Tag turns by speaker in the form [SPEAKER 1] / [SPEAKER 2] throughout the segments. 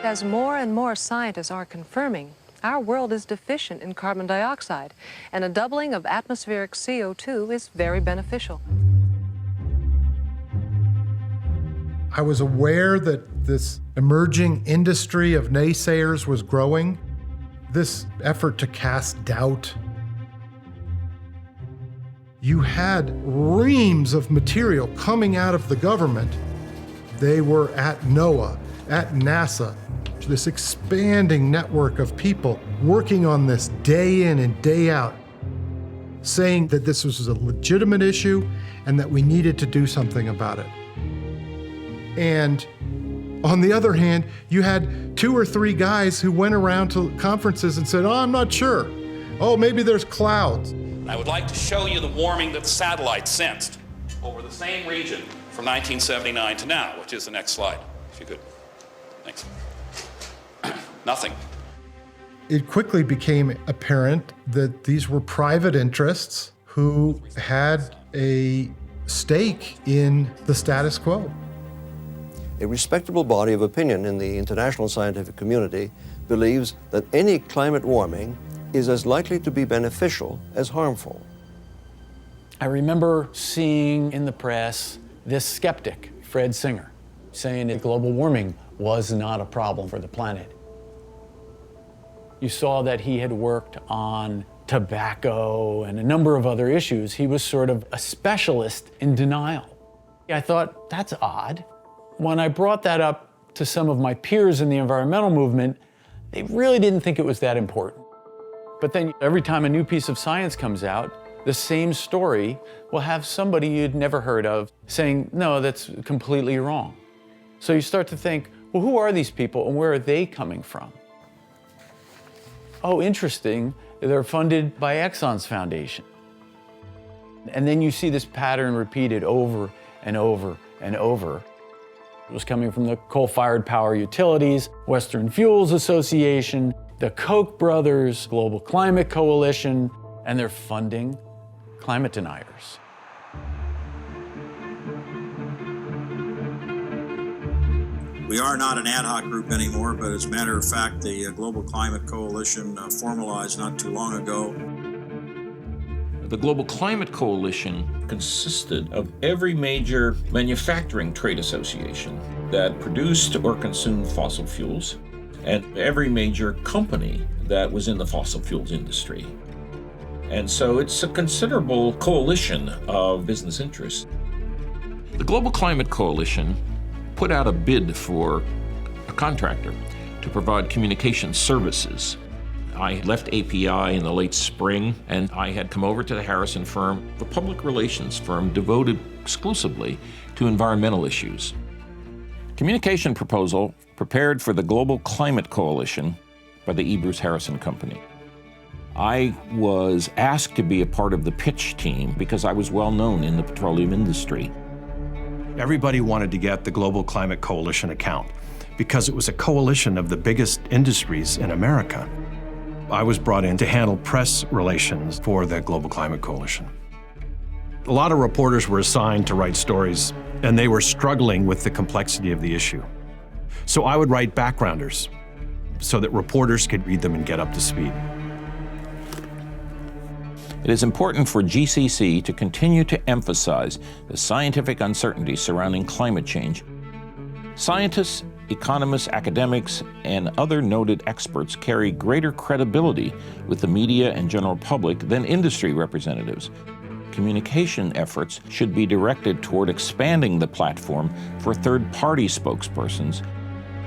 [SPEAKER 1] as more and more scientists are confirming, our world is deficient in carbon dioxide, and a doubling of atmospheric CO2 is very beneficial.
[SPEAKER 2] I was aware that this emerging industry of naysayers was growing, this effort to cast doubt. You had reams of material coming out of the government. They were at NOAA, at NASA, this expanding network of people working on this day in and day out, saying that this was a legitimate issue and that we needed to do something about it. And on the other hand, you had 2 or 3 guys who went around to conferences and said, oh, I'm not sure. Oh, maybe there's clouds.
[SPEAKER 3] I would like to show you the warming that the satellites sensed over the same region from 1979 to now, which is the next slide, if you could. Thanks. Nothing.
[SPEAKER 2] It quickly became apparent that these were private interests who had a stake in the status quo.
[SPEAKER 4] A respectable body of opinion in the international scientific community believes that any climate warming is as likely to be beneficial as harmful.
[SPEAKER 5] I remember seeing in the press this skeptic, Fred Singer, saying that global warming was not a problem for the planet. You saw that he had worked on tobacco and a number of other issues. He was sort of a specialist in denial. I thought, that's odd. When I brought that up to some of my peers in the environmental movement, they really didn't think it was that important. But then every time a new piece of science comes out, the same story will have somebody you'd never heard of saying, no, that's completely wrong. So you start to think, well, who are these people and where are they coming from? Oh, interesting, they're funded by Exxon's foundation. And then you see this pattern repeated over and over and over. It was coming from the coal-fired power utilities, Western Fuels Association, the Koch brothers, Global Climate Coalition, and they're funding climate deniers.
[SPEAKER 6] We are not an ad hoc group anymore, but as a matter of fact, the Global Climate Coalition formalized not too long ago.
[SPEAKER 7] The Global Climate Coalition consisted of every major manufacturing trade association that produced or consumed fossil fuels, and every major company that was in the fossil fuels industry. And so it's a considerable coalition of business interests. The Global Climate Coalition put out a bid for a contractor to provide communication services. I had left API in the late spring, and I had come over to the Harrison firm, a public relations firm devoted exclusively to environmental issues. Communication proposal prepared for the Global Climate Coalition by the Abrams Harrison Company. I was asked to be a part of the pitch team because I was well known in the petroleum industry.
[SPEAKER 8] Everybody wanted to get the Global Climate Coalition account because it was a coalition of the biggest industries in America. I was brought in to handle press relations for the Global Climate Coalition. A lot of reporters were assigned to write stories, and they were struggling with the complexity of the issue. So I would write backgrounders so that reporters could read them and get up to speed.
[SPEAKER 7] It is important for GCC to continue to emphasize the scientific uncertainty surrounding climate change. Scientists, economists, academics, and other noted experts carry greater credibility with the media and general public than industry representatives. Communication efforts should be directed toward expanding the platform for third-party spokespersons.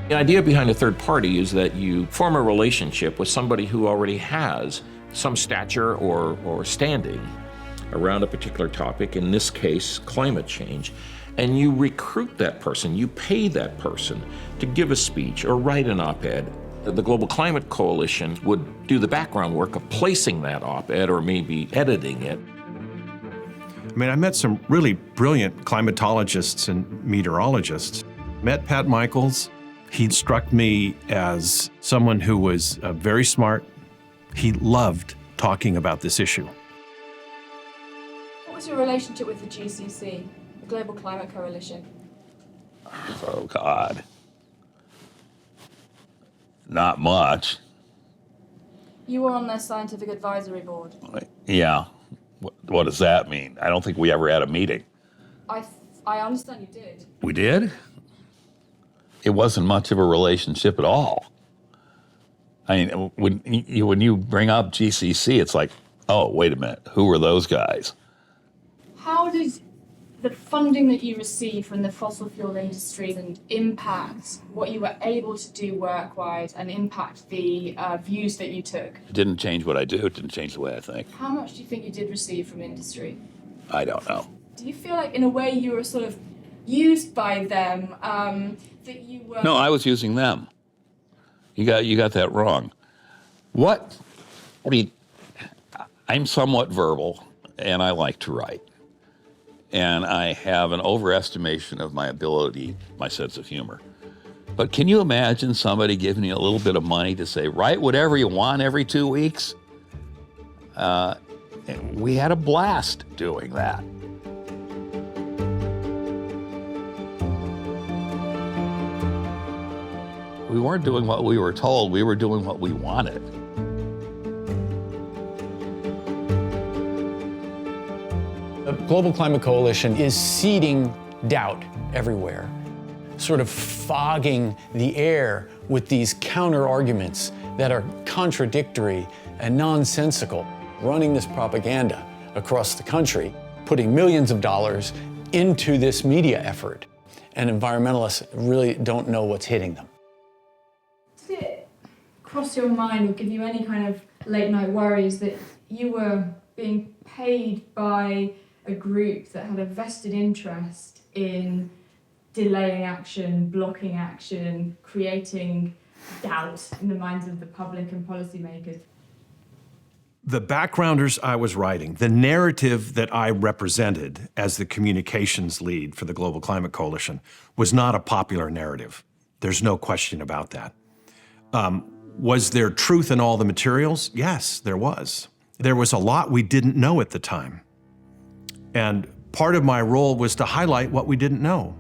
[SPEAKER 7] The idea behind a third party is that you form a relationship with somebody who already has some stature or standing around a particular topic, in this case, climate change, and you recruit that person, you pay that person to give a speech or write an op-ed. The Global Climate Coalition would do the background work of placing that op-ed or maybe editing it.
[SPEAKER 8] I mean, I met some really brilliant climatologists and meteorologists. Met Pat Michaels. He struck me as someone who was very smart. He loved talking about this issue.
[SPEAKER 9] What was your relationship with the GCC, the Global Climate Coalition?
[SPEAKER 7] Oh, God.
[SPEAKER 10] Not much.
[SPEAKER 9] You were on their scientific advisory board.
[SPEAKER 10] Yeah. What does that mean? I don't think we ever had a meeting.
[SPEAKER 9] I understand you did.
[SPEAKER 10] We did? It wasn't much of a relationship at all. I mean, when you bring up GCC, it's like, oh, wait a minute, who were those guys?
[SPEAKER 9] How did the funding that you received from the fossil fuel industry then impact what you were able to do work-wise and impact the views that you took?
[SPEAKER 10] It didn't change what I do. It didn't change the way I think.
[SPEAKER 9] How much do you think you did receive from industry?
[SPEAKER 10] I don't know.
[SPEAKER 9] Do you feel like, in a way, you were sort of used by them, that you were...
[SPEAKER 10] No, I was using them. You got that wrong. What? I mean, I'm somewhat verbal, and I like to write. And I have an overestimation of my ability, my sense of humor. But can you imagine somebody giving you a little bit of money to say, write whatever you want every 2 weeks? We had a blast doing that. We weren't doing what we were told, we were doing what we wanted.
[SPEAKER 5] The Global Climate Coalition is seeding doubt everywhere, sort of fogging the air with these counter-arguments that are contradictory and nonsensical, running this propaganda across the country, putting millions of dollars into this media effort, and environmentalists really don't know what's hitting them.
[SPEAKER 9] Did it cross your mind or give you any kind of late-night worries that you were being paid by a group that had a vested interest in delaying action, blocking action, creating doubt in the minds of the public and policymakers?
[SPEAKER 8] The backgrounders I was writing, the narrative that I represented as the communications lead for the Global Climate Coalition was not a popular narrative. There's no question about that. Was there truth in all the materials? Yes, there was. There was a lot we didn't know at the time. And part of my role was to highlight what we didn't know.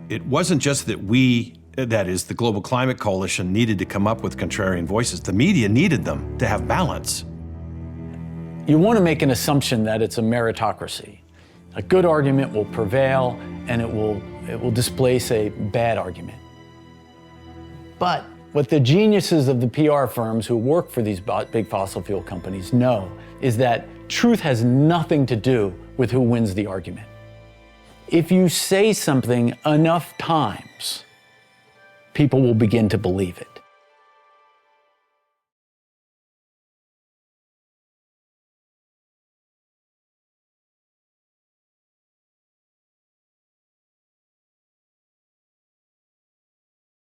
[SPEAKER 8] It wasn't just that we, that is, the Global Climate Coalition, needed to come up with contrarian voices. The media needed them to have balance.
[SPEAKER 5] You want to make an assumption that it's a meritocracy. A good argument will prevail and it will displace a bad argument. But what the geniuses of the PR firms who work for these big fossil fuel companies know is that truth has nothing to do with who wins the argument. If you say something enough times, people will begin to believe it.